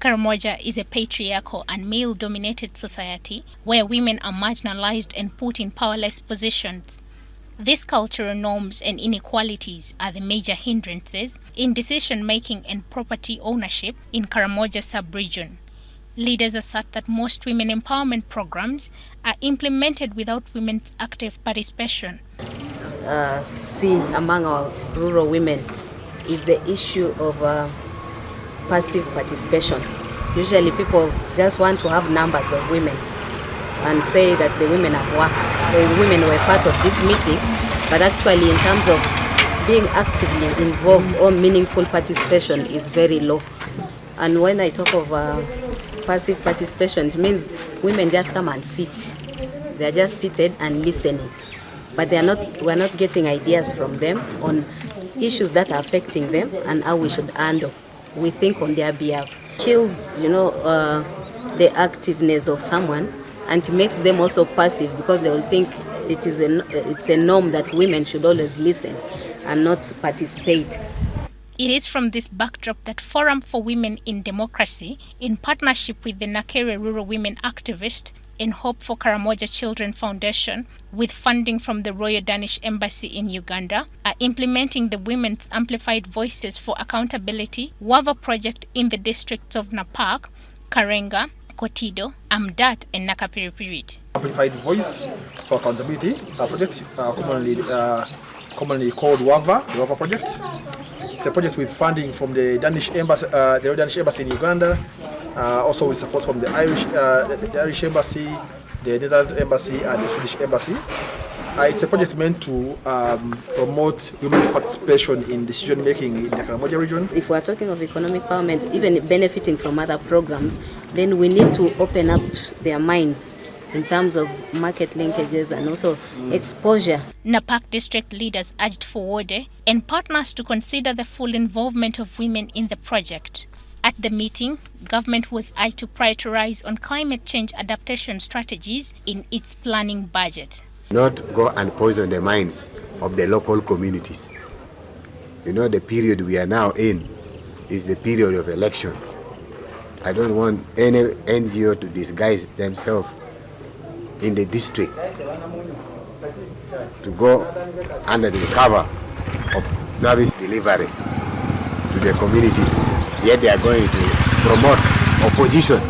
Karamoja is a patriarchal and male-dominated society where women are marginalized and put in powerless positions. These cultural norms and inequalities are the major hindrances in decision-making and property ownership in Karamoja sub-region. Leaders assert that most women empowerment programs are implemented without women's active participation. See among our rural women is the issue of passive participation. Usually people just want to have numbers of women and say that the women have worked, the women were part of this meeting, but actually in terms of being actively involved or meaningful participation is very low. And when I talk of passive participation, it means women just come and sit. They are just seated and listening, but we're not getting ideas from them on issues that are affecting them and how we should handle. We think on their behalf. Kills, the activeness of someone, and it makes them also passive because they will think it's a norm that women should always listen and not participate. It is from this backdrop that Forum for Women in Democracy, in partnership with the Nakere Rural Women Activist and Hope for Karamoja Children Foundation, with funding from the Royal Danish Embassy in Uganda, are implementing the Women's Amplified Voices for Accountability WAVA project in the districts of Napak, Karenga, Kotido, Amudat, and Nakapiripirit. Amplified Voice for Accountability, a project commonly called WAVA, the WAVA project. It's a project with funding from the Danish Embassy, the Royal Danish Embassy in Uganda, also with support from the Irish Embassy, the Netherlands Embassy, and the Swedish Embassy. It's a project meant to promote women's participation in decision-making in the Karamoja region. If we're talking of economic empowerment, even benefiting from other programs, then we need to open up their minds in terms of market linkages and also exposure. Napak district leaders urged Forward and partners to consider the full involvement of women in the project. At the meeting, government was urged to prioritize on climate change adaptation strategies in its planning budget. Not go and poison the minds of the local communities. The period we are now in is the period of election. I don't want any NGO to disguise themselves in the district to go under the cover of service delivery to the community, yet they are going to promote opposition